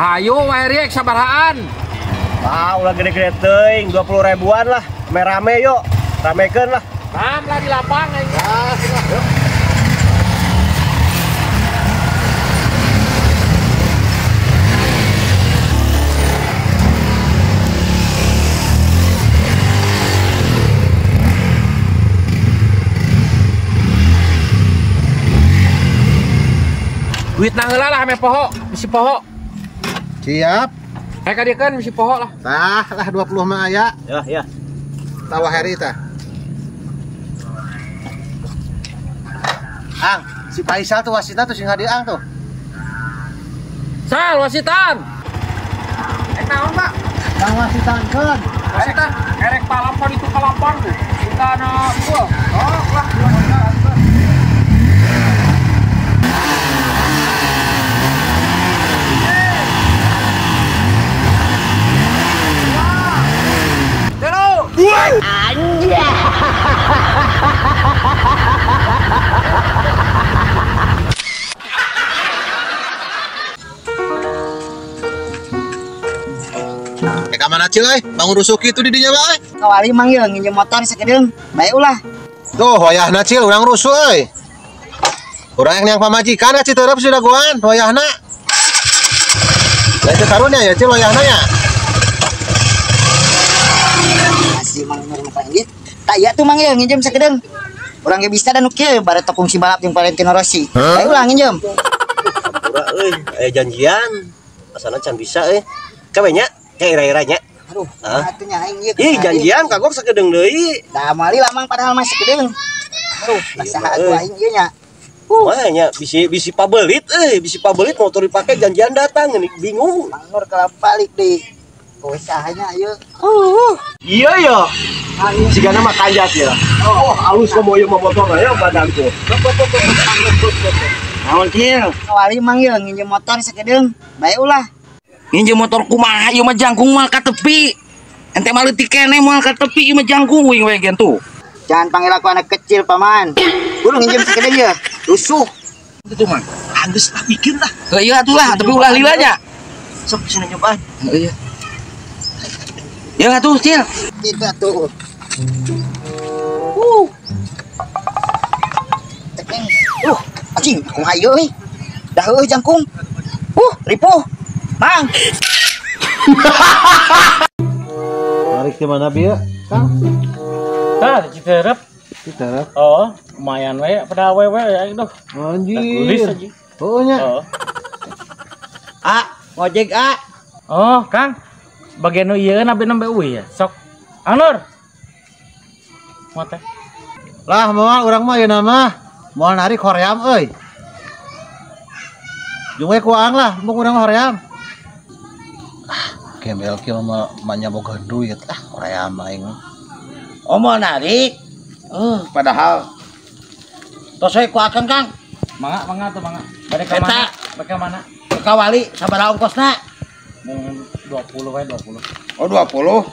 Ayo wae Riek sabarahaan. Ulah gede-gede teuing 20 ribuan lah. Rame-rame yuk. Ramekeun lah. Ram lah di lapang aing. Yuk. Duit na heula lah ame poho, bisi poho. Siap. Ka diekeun bisi poho lah. Tah lah 20 mah aya. Ya. Tawa hari tah. Ang, si Faisal tuh wasitna tuh sing hadiang tuh. Sal wasitan. Naon, Pak? Yang wasitankeun. Wasitan erek palampang itu kalampang tuh. Kita na gua. Oh, lah. Anja. Ka mana Cil euy? Bangun rusuk kitu di dinya bae. Kawali mang ye nginjem motor sakedeung. Bae ulah. Tuh wayahna Cil urang rusuk euy. Urang yang pamajikan ka Citeureup si dagoan wayahna. Lah teh karunya ya Cil wayahna ya. Masih mang nur mah panggil. Taya tuh mang ye nginjem sakedeung. Urang ge bisa dan kieu bare tepung si balap jeung Valentino Rossi. Bae ulah nginjem. Urang euy, aya janjian. Asana can bisa euy. Ka we nya? Kayak ira-iranya. Aduh, atunya aing ieu. Ih, janjian kagok sakedeung deui. Da mali lamang padahal masih sakedeung. Aduh, saha atuh aing ieu nya. Makanya bisi pabelit bisi pabelit motor dipake janjian datang nih bingung. Mang Nur kalau balik deui. Kowe sahanya ieu. Iya ya. Sigana mah kanjat ya. Oh, halus ka moyo motor ya badanku. Naon Cil? Kawali mang ye nginjem motor sakedeung. Bae ulah. Nginjem motor kumaha ieu mah jangkung moal ka tepi. Ente mah leutik keneh moal ka tepi ieu mah jangkung uing we gen tuh. Jangan panggil aku anak kecil, Paman. Kudu nginjem sakedeung ye. Rusuh. Itu mah. Geus tak bikin lah. Iya atulah, tapi ulah lilanya. Sok sini nyobaan. Iya. Ya atuh, Cil. Itu atuh. Tekeng. Anjing, kumaha ieu euy? Dah euy jangkung. Ripuh. Mang. Tarik ke mana bieu? Kang. Tah, Citeureup. Citeureup. Oh, lumayan we pada wewe ya itu. Tulis Anjir. aja. Oh nya. Oh. Ngojek A. Oh, Kang. Bagian nu ieu nabe nembe euy ya. Sok. Anur. Mote. Lah moal urang mah yeuna mah moal narik hoream euy. Jeung we kuang lah, mung urang hoream. Gembel kieu mah manya boga duit hoream aing. Oh, mau narik. Padahal tos we kuatkeun, Kang. Mangga tuh mangga. Bade ka mana? Bade ka mana? Ke Kawali sabaraha ongkosna? Mung 20 we 20. Oh, 20.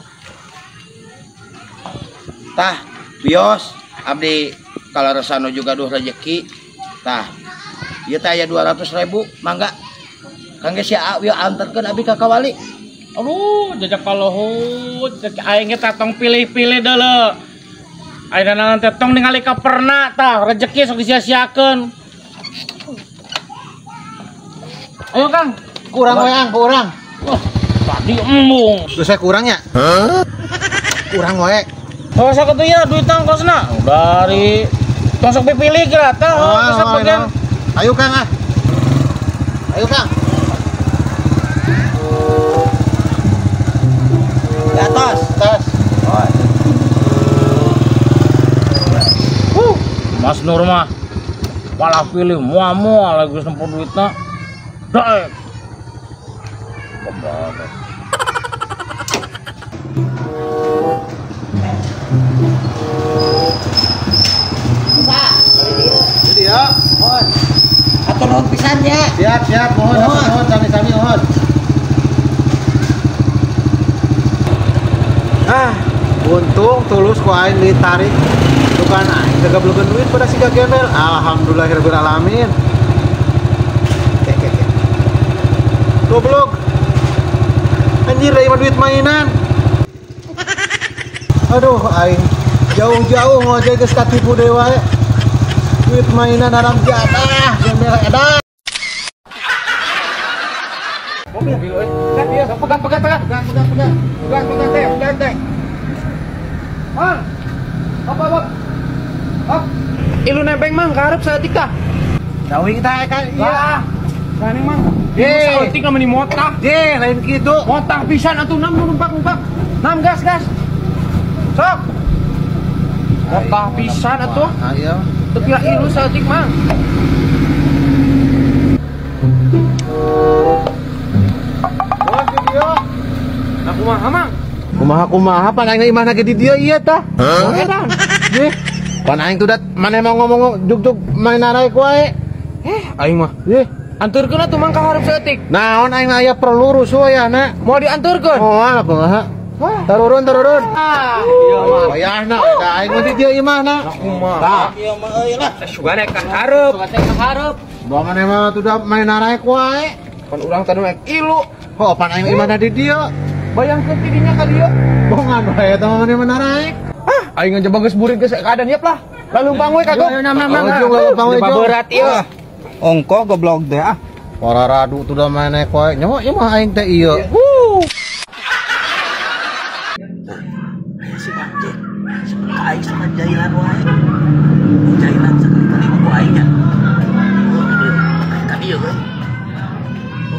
Tah, bios abdi kalaresano juga duh rezeki. Tah. Ieu teh aya 200.000, mangga. Kang geus sia wieu anterkeun abdi ka Kawali. Aduh, jajak kaluhut. Aing ge tatong pilih-pilih deuleu. Ayeuna nangan tetong ningali ka perna tah, rezeki sok disia-siakeun. Ayo, Kang. Kurang we ang, kurang. Tadi embung. Geus we kurang nya? Kurang we. Oh, sakitu ya duit ongkosna. Dari tong sok pipilih geura tah, bisa bagian. Ayo Kang ah. Ayo Kang. Di atas. Tas. Mas Nur mah malah pilih mual lagi sempur duitna. Daek. Kebaga. Jadi ya. Mohon. Atur nuhun pisan ya. Siap, mohon sami-sami mohon. Untung tulus ku aing ditarik. Bukan aing gagablukeun duit pada siga gembel. Alhamdulillahirabbil alamin. Goblok. Anjir dari duit mainan. Aduh, aing jauh-jauh ngojek geus katipu dewa. Duit mainan haram jatah, gembel edan. Mobil euy. Pegang teh. Mang. Apa? Hop. Ilu nebeng mang karep saeutik tah. Dawing teh kan iya. Gani mang. Ye. Saeutik mah di motah. Je, lain kitu. Motah pisan atuh numpak. Nam gas. Sok. Motah pisan atuh. Ayo. Teu kira ilu saeutik mang. Bos di dieu. Nah kumaha mang? Kumaha pan aing imah ge di dieu ieu tah. Edan. Ye. Pan aing tuh dat mana mau ngomong jug main narai ku wae. Aing mah. Ye. Anturkeun atuh mang ka hareup saeutik. Naon aing aya perlu rusuh ya na. Mau dianturkeun? Oh, kumaha? Turun. Iya mah. Wayahna da aing mah di dieu imah na. Kumaha? Ieu mah euy lah. Sugan ka hareup. Bawa mana mah tuh da main narai ku wae. Pan urang tadi mah ilu. Oh, pan aing imah di dieu. Bayangkeun tidinya ka dieu. Bongan wae eta mah mana narai. Aing ngejebak geus burit geus keadaan ieu lah. Lalumpang we kagok. Nam. Lalumpang we jong. Berat ieu. Ongko goblok teh ah. Para radu tuh da main naik wae. Nyawa ieu mah aing teh ieu. Si Bangje. Aing sama jailan wae. Jailan sekali-kali mah ku aing nya. Ka dieu we.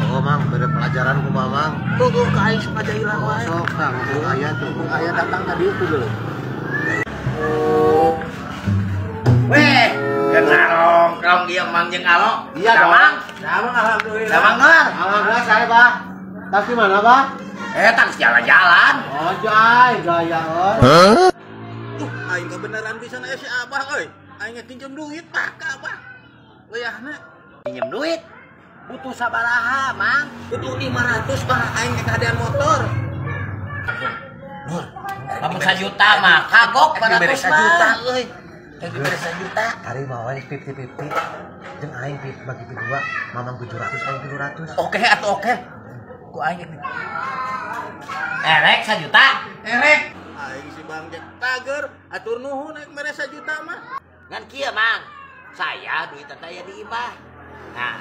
Oh, Mang, beda pelajaran ku Mamang. Tuh ka aing sama jailan wae. Sok, Kang, aya tuh. Aya datang tadi itu dulu. Weh, kenal nongkrong dia Mang jeung Alo. Iya dong. Mang. Damang alhamdulillah. Damang ngar. Alhamdulillah saya, Bah. Tapi mana, Bah? Tang jalan-jalan. Oh, jay, gaya euy. Aing kebenaran bisa aya si Abah euy. Aing pinjem duit tah ka Abah. Wayahna pinjem duit. Butuh sabaraha, Mang? Butuh 500 mah aing ke kadean motor. Kamu 1 juta mah kagok pada 1 juta euy. Diberi 1 juta. Ari mah wae 50-50. Jeung aing bagi kedua, Mamang 700, aing 700. Oke atuh oke. Ku aing erek 1 juta. Erek. Aing si Bang Jack tager atur nuhun aing mere 1 juta mah. Ngan kieu Mang. Saya duit teh aya di imah. Nah,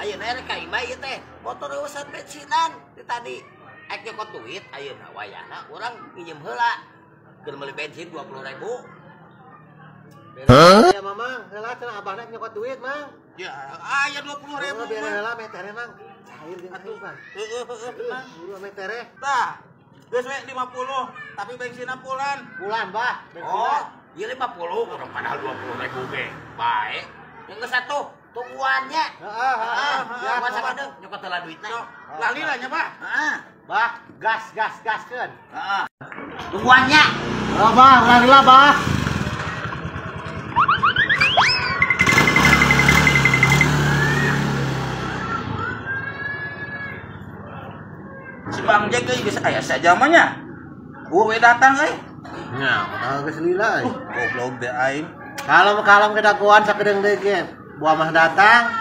ayeuna erek ka imah ieu teh motor eueusan bensinan di tadi. Ek nyokot duit ayeuna wayahna urang minjem heula. Keur meuli bensin 20.000. Ya, Mamang, heula cenah Abah nek nyokot duit, Mang. Ya, aya 20.000 Biar mah. heula metere, Mang. Cair jeung aing, Bang. Heeh. Buru metere. Tah, geus we 50, tapi bensinna pulan. Bulan, Bah. Oh, ieu 50, urang padahal 20.000 ge. Bae. Yang geus atuh tungguannya. Heeh. Ya, masa kadang nyokot heula duitna. Lali lah nya, Pak. Heeh. Bah, gaskeun. Heeh. Tungguannya. Oh, Bah, lari lah, Bah. Si Bang Jack geus aya saja mah nya. We datang euy. Nya, padahal geus lila. Goblok deh aing. Kalem kedaguan sakedeung deui ge. Buah mah datang.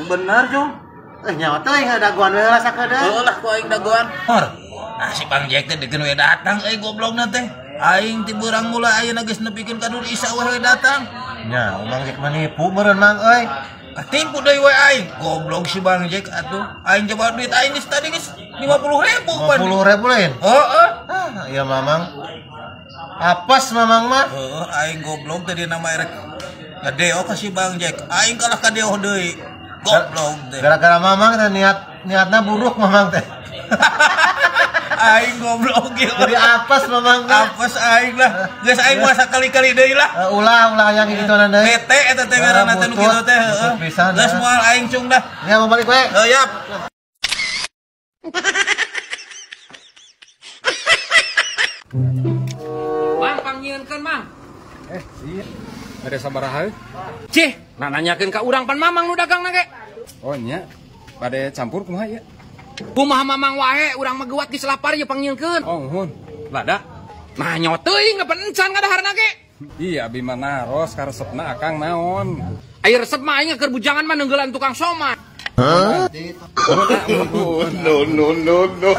Bener, Jung. Nyawa teuing daguan we heula sakedeung. Heuh lah ku aing dagoan. Nah, si Bang Jack teh dikeun we datang euy goblokna teh. Aing ti beurang mulai ayeuna geus nepikeun ka Dur Isa we datang. Nya, Mang Jack manipu meureun Mang euy. Katimpu deui we aing. Goblok si Bang Jack atuh. Aing coba duit aing geus tadi geus 50.000 pan. 50.000 lain. Heeh. Iya Mamang. Apes Mamang mah. Heeh, aing goblok teh dia nama erek. Ngadeo ka si Bang Jack. Aing kalah ka deo deui. Goblok teh. Gara-gara Mamang teh niatna buruk Mamang teh. Aing goblok ieu. Jadi apes Mamang mah. Apes aing lah. Geus aing mah sakali-kali deui lah. Ulah yang gituan deui. Bete eta teh ngaranna teh nu kitu teh, heeh. Geus moal aing cung dah. Ya mau balik we. Heup. Mang panggieunkeun, Mang. Iya. Ada sabaraha? Cih, nanyakeun ka urang pan Mamang nu dagangna ge. Oh nya. Pada campur kumaha ya? Kumaha Mamang wae, urang mah geuwat geus lapar ye panggieunkeun. Oh nuhun. Lada. Nah nyawa teuing ngapan encan ngadaharna ge. Iya abi mah naros karesepna akang naon. Aya resep mah aing keur bujangan mah neunggelan tukang somai. No, no, no, no.